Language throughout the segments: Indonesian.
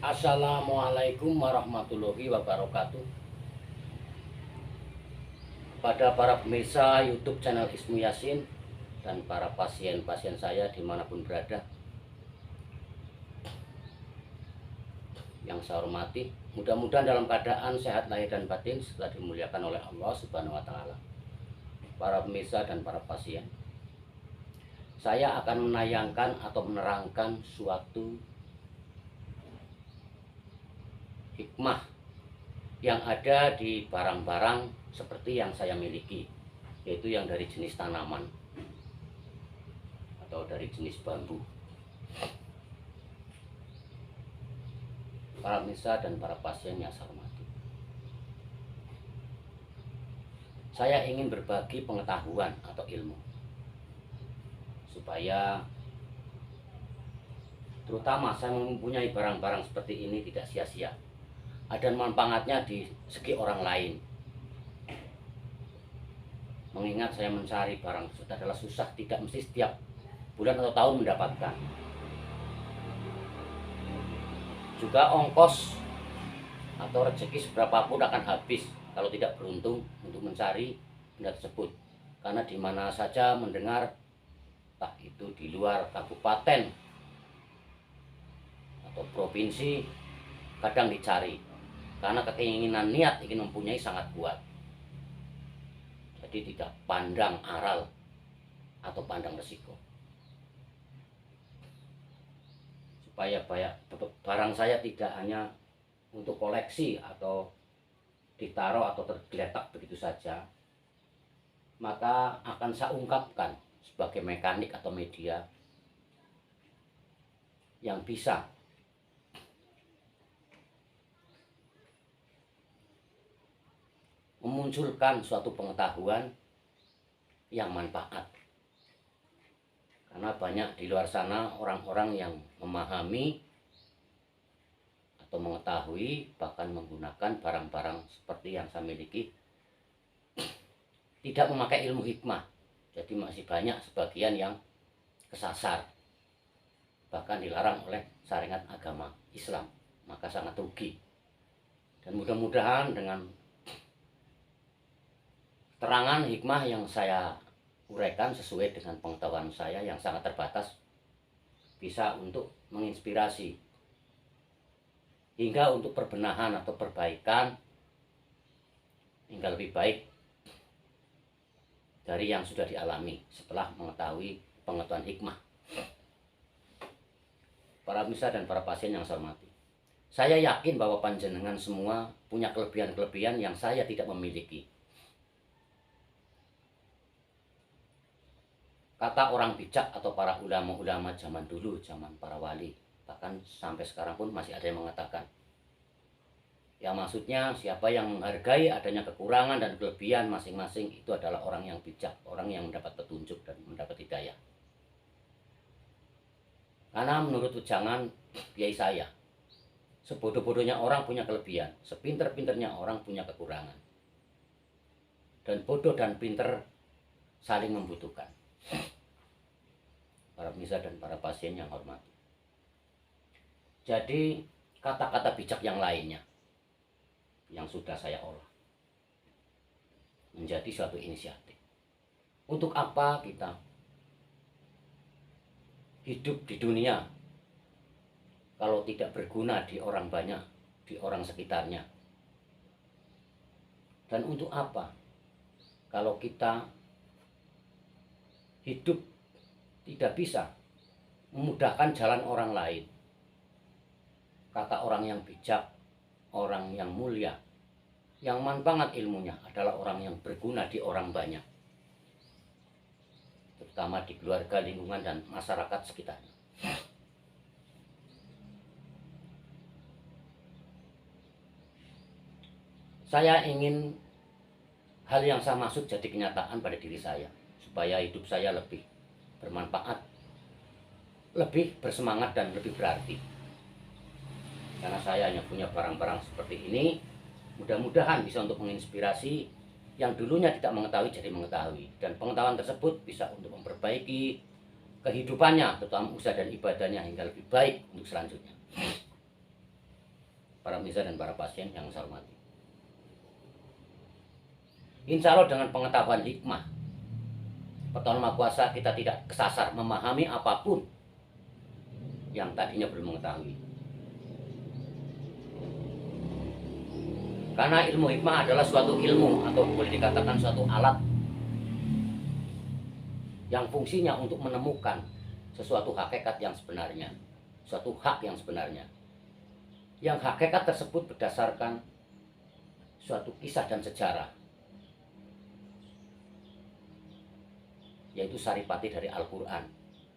Assalamualaikum warahmatullahi wabarakatuh. Pada para pemirsa YouTube channel Ismu Yasin dan para pasien-pasien saya dimanapun berada, yang saya hormati, mudah-mudahan dalam keadaan sehat lahir dan batin setelah dimuliakan oleh Allah Subhanahu wa Ta'ala. Para pemirsa dan para pasien, saya akan menayangkan atau menerangkan suatu hikmah yang ada di barang-barang seperti yang saya miliki, yaitu yang dari jenis tanaman atau dari jenis bambu. Para pemirsa dan para pasien yang saya hormati, saya ingin berbagi pengetahuan atau ilmu supaya terutama saya mempunyai barang-barang seperti ini tidak sia-sia, ada manfaatnya di segi orang lain. Mengingat saya mencari barang tersebut adalah susah, tidak mesti setiap bulan atau tahun mendapatkan. Juga ongkos atau rezeki seberapapun akan habis kalau tidak beruntung untuk mencari benda tersebut. Karena di mana saja mendengar, entah itu di luar kabupaten atau provinsi, kadang dicari karena keinginan niat ingin mempunyai sangat kuat. Jadi tidak pandang aral atau pandang resiko. Supaya barang saya tidak hanya untuk koleksi atau ditaruh atau tergeletak begitu saja, maka akan saya ungkapkan sebagai mekanik atau media yang bisa memunculkan suatu pengetahuan yang manfaat. Karena banyak di luar sana orang-orang yang memahami atau mengetahui, bahkan menggunakan barang-barang seperti yang saya miliki, tidak memakai ilmu hikmah. Jadi masih banyak sebagian yang kesasar, bahkan dilarang oleh syariat agama Islam. Maka sangat rugi. Dan mudah-mudahan dengan terangan hikmah yang saya uraikan sesuai dengan pengetahuan saya yang sangat terbatas, bisa untuk menginspirasi hingga untuk perbenahan atau perbaikan hingga lebih baik dari yang sudah dialami setelah mengetahui pengetahuan hikmah. Para pemirsa dan para pasien yang saya hormati, saya yakin bahwa panjenengan semua punya kelebihan-kelebihan yang saya tidak memiliki. Kata orang bijak atau para ulama-ulama zaman dulu, zaman para wali, bahkan sampai sekarang pun masih ada yang mengatakan, ya maksudnya siapa yang menghargai adanya kekurangan dan kelebihan masing-masing itu adalah orang yang bijak, orang yang mendapat petunjuk dan mendapat hidayah. Karena menurut ujangan kiai saya, sebodoh-bodohnya orang punya kelebihan, sepinter-pinternya orang punya kekurangan. Dan bodoh dan pinter saling membutuhkan. Para pemirsa dan para pasien yang hormati, jadi kata-kata bijak yang lainnya yang sudah saya olah menjadi suatu inisiatif. Untuk apa kita hidup di dunia kalau tidak berguna di orang banyak, di orang sekitarnya? Dan untuk apa kalau kita hidup tidak bisa memudahkan jalan orang lain? Kata orang yang bijak, orang yang mulia, yang manfaat ilmunya adalah orang yang berguna di orang banyak, terutama di keluarga, lingkungan, dan masyarakat sekitarnya. Saya ingin hal yang saya maksud jadi kenyataan pada diri saya, supaya hidup saya lebih bermanfaat, lebih bersemangat, dan lebih berarti. Karena saya hanya punya barang-barang seperti ini, mudah-mudahan bisa untuk menginspirasi yang dulunya tidak mengetahui jadi mengetahui, dan pengetahuan tersebut bisa untuk memperbaiki kehidupannya, terutama usaha dan ibadahnya hingga lebih baik untuk selanjutnya. para pemirsa dan para pasien yang saya hormati. Insya Allah dengan pengetahuan hikmah pertolongan Maha Kuasa, kita tidak kesasar memahami apapun yang tadinya belum mengetahui. Karena ilmu hikmah adalah suatu ilmu atau boleh dikatakan suatu alat yang fungsinya untuk menemukan sesuatu hakikat yang sebenarnya, suatu hak yang sebenarnya. Yang hakikat tersebut berdasarkan suatu kisah dan sejarah, yaitu saripati dari Al-Quran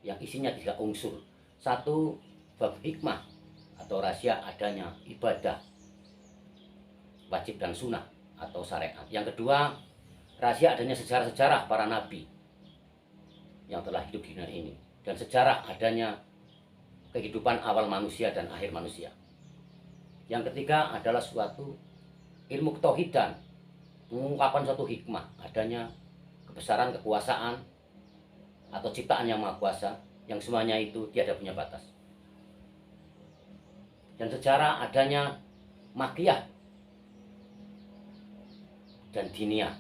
yang isinya 3 unsur. Satu, bab hikmah atau rahasia adanya ibadah wajib dan sunnah atau syariat. Yang kedua, rahasia adanya sejarah-sejarah para nabi yang telah hidup di dunia ini, dan sejarah adanya kehidupan awal manusia dan akhir manusia. Yang ketiga adalah suatu ilmu ketauhidan, mengungkapkan suatu hikmah adanya kebesaran kekuasaan atau ciptaan yang maha kuasa, yang semuanya itu tiada punya batas. Dan sejarah adanya makiyah dan diniyah,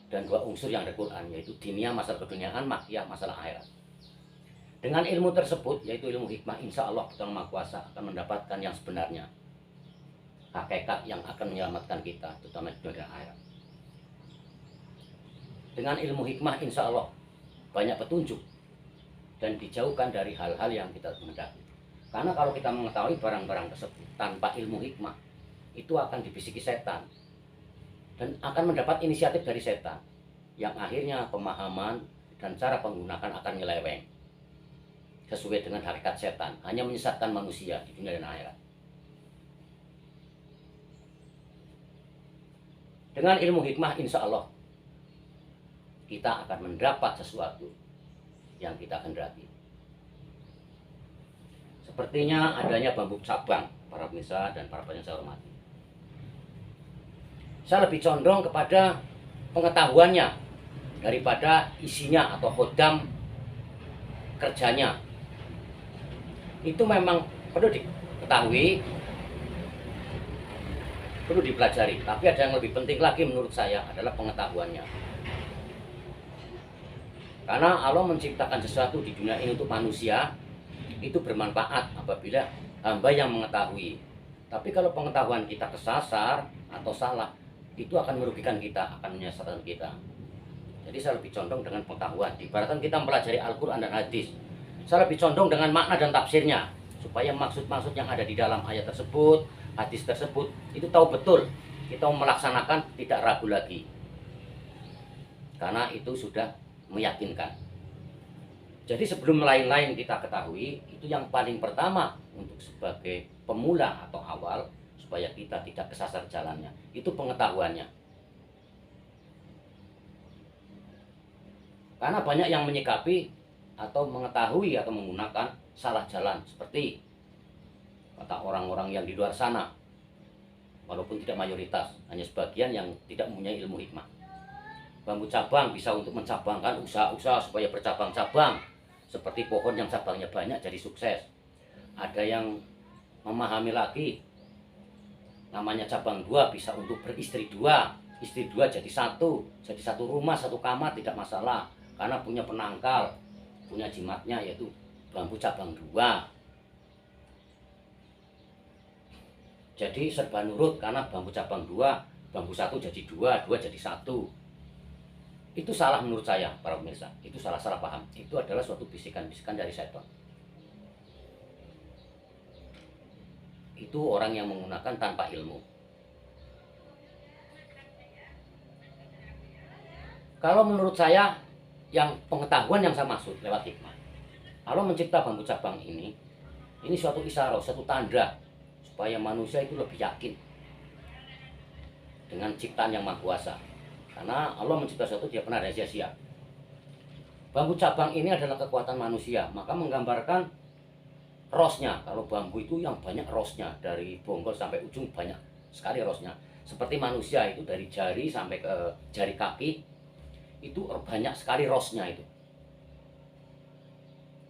dan 2 unsur yang ada Quran, yaitu diniyah masalah keduniaan, makiyah masalah akhirat. Dengan ilmu tersebut, yaitu ilmu hikmah, insya Allah pertolongan Maha Kuasa akan mendapatkan yang sebenarnya, hakikat yang akan menyelamatkan kita, terutama di dunia akhirat. Dengan ilmu hikmah, insya Allah banyak petunjuk dan dijauhkan dari hal-hal yang kita mendaki. Karena kalau kita mengetahui barang-barang tersebut tanpa ilmu hikmah, itu akan dibisiki setan dan akan mendapat inisiatif dari setan, yang akhirnya pemahaman dan cara penggunaan akan nyeleweng sesuai dengan hakikat setan, hanya menyesatkan manusia di dunia dan akhirat. Dengan ilmu hikmah, insya Allah kita akan mendapat sesuatu yang kita kendaki. Sepertinya adanya bambu cabang, para pemirsa dan para pendengar saya hormati. Saya lebih condong kepada pengetahuannya daripada isinya atau khodam kerjanya. Itu memang perlu diketahui, perlu dipelajari. Tapi ada yang lebih penting lagi menurut saya adalah pengetahuannya. Karena Allah menciptakan sesuatu di dunia ini untuk manusia, itu bermanfaat apabila hamba yang mengetahui. Tapi kalau pengetahuan kita kesasar atau salah, itu akan merugikan kita, akan menyesatkan kita. Jadi saya lebih condong dengan pengetahuan. Ibaratkan kita mempelajari Al-Quran dan hadis, saya lebih condong dengan makna dan tafsirnya, supaya maksud-maksud yang ada di dalam ayat tersebut, hadis tersebut, itu tahu betul. Kita melaksanakan, tidak ragu lagi. Karena itu sudah meyakinkan. Jadi sebelum lain-lain kita ketahui, itu yang paling pertama untuk sebagai pemula atau awal, supaya kita tidak kesasar jalannya, itu pengetahuannya. Karena banyak yang menyikapi atau mengetahui atau menggunakan salah jalan, seperti kata orang-orang yang di luar sana, walaupun tidak mayoritas, hanya sebagian yang tidak mempunyai ilmu hikmah. Bambu cabang bisa untuk mencabangkan usaha-usaha supaya bercabang-cabang, seperti pohon yang cabangnya banyak jadi sukses. Ada yang memahami lagi, namanya cabang 2 bisa untuk beristri 2, istri 2 jadi satu rumah, satu kamar tidak masalah, karena punya penangkal, punya jimatnya, yaitu bambu cabang 2. Jadi serba nurut, karena bambu cabang 2, bambu 1 jadi 2, 2 jadi 1. Itu salah menurut saya, para pemirsa. Itu salah paham. Itu adalah suatu bisikan-bisikan dari setan. Itu orang yang menggunakan tanpa ilmu. Kalau menurut saya, yang pengetahuan yang saya maksud lewat hikmah, Allah mencipta bambu cabang ini suatu isyarat, suatu tanda supaya manusia itu lebih yakin dengan ciptaan yang maha kuasa. Karena Allah mencipta sesuatu tidak pernah ada sia-sia. Bambu cabang ini adalah kekuatan manusia, maka menggambarkan rosnya. Kalau bambu itu yang banyak rosnya, dari bonggol sampai ujung banyak sekali rosnya. Seperti manusia itu dari jari sampai ke jari kaki, itu banyak sekali rosnya itu.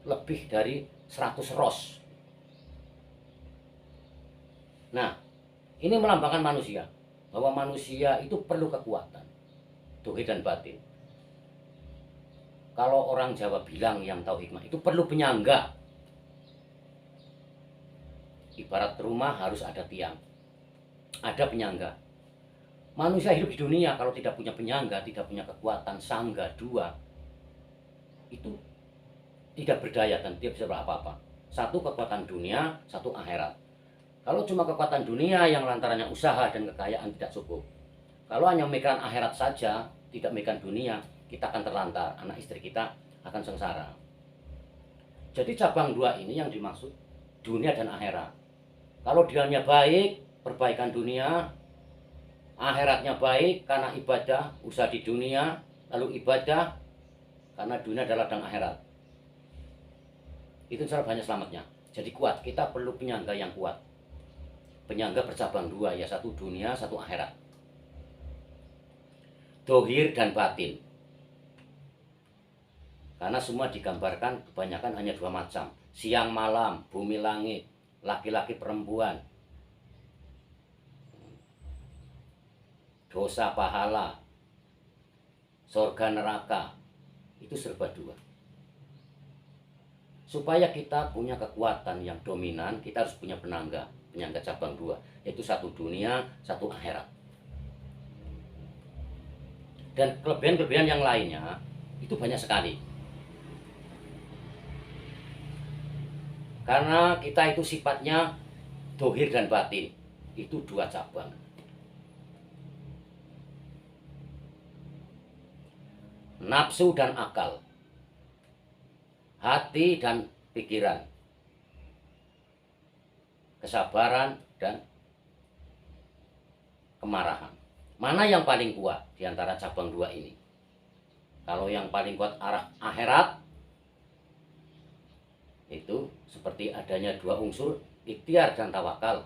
Lebih dari 100 ros. Nah, ini melambangkan manusia, bahwa manusia itu perlu kekuatan, dohir dan batin. Kalau orang Jawa bilang yang tahu hikmah itu perlu penyangga. Ibarat rumah harus ada tiang, ada penyangga. Manusia hidup di dunia kalau tidak punya penyangga, tidak punya kekuatan sangga dua, itu tidak berdaya dan tidak bisa apa-apa. Satu kekuatan dunia, satu akhirat. Kalau cuma kekuatan dunia yang lantarannya usaha dan kekayaan tidak cukup. Kalau hanya memikirkan akhirat saja, tidak memikirkan dunia, kita akan terlantar, anak istri kita akan sengsara. Jadi cabang dua ini yang dimaksud dunia dan akhirat. Kalau dunianya baik, perbaikan dunia, akhiratnya baik karena ibadah, usaha di dunia, lalu ibadah karena dunia adalah ladang akhirat. Itu cara banyak selamatnya. Jadi kuat, kita perlu penyangga yang kuat. Penyangga bercabang dua, ya satu dunia, satu akhirat. Dohir dan batin. Karena semua digambarkan kebanyakan hanya dua macam. Siang malam, bumi langit, laki-laki perempuan, dosa pahala, surga neraka, itu serba dua. Supaya kita punya kekuatan yang dominan, kita harus punya penyangga cabang dua, yaitu satu dunia, satu akhirat. Dan kelebihan-kelebihan yang lainnya itu banyak sekali. Karena kita itu sifatnya dohir dan batin, itu dua cabang. Nafsu dan akal, hati dan pikiran, kesabaran dan kemarahan. Mana yang paling kuat di antara cabang dua ini? Kalau yang paling kuat arah akhirat, itu seperti adanya dua unsur, ikhtiar dan tawakal,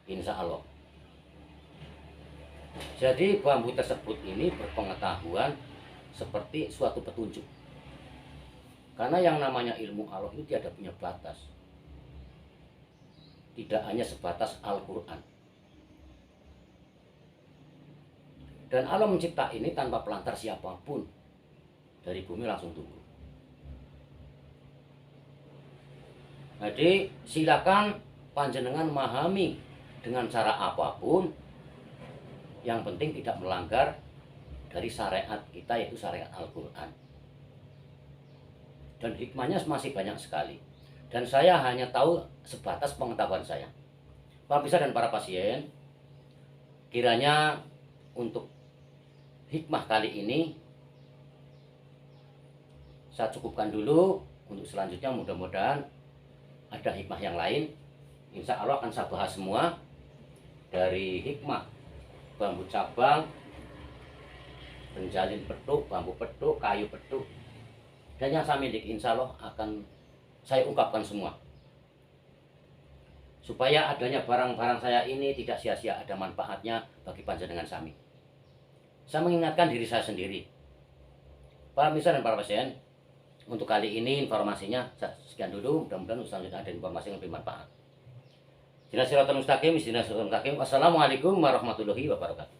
insya Allah. Jadi bambu tersebut ini berpengetahuan seperti suatu petunjuk. Karena yang namanya ilmu Allah itu tidak punya batas. Tidak hanya sebatas Al-Quran. Dan Allah mencipta ini tanpa pelantar siapapun. Dari bumi langsung tumbuh. Jadi silakan panjenengan memahami dengan cara apapun, yang penting tidak melanggar dari syariat kita, yaitu syariat Al-Quran. Dan hikmahnya masih banyak sekali. Dan saya hanya tahu sebatas pengetahuan saya. Para pemirsa dan para pasien, kiranya untuk hikmah kali ini saya cukupkan dulu. Untuk selanjutnya mudah-mudahan ada hikmah yang lain. Insya Allah akan saya bahas semua. Dari hikmah bambu cabang, penjalin petuk, bambu petuk, kayu petuk, dan yang saya miliki, insya Allah akan saya ungkapkan semua. Supaya adanya barang-barang saya ini tidak sia-sia, ada manfaatnya bagi panjenengan sami. Saya mengingatkan diri saya sendiri. Para pemirsa dan para pasien, untuk kali ini informasinya sekian dulu. Mudah-mudahan selanjutnya ada informasi yang lebih bermanfaat. Wassalamualaikum warahmatullahi wabarakatuh.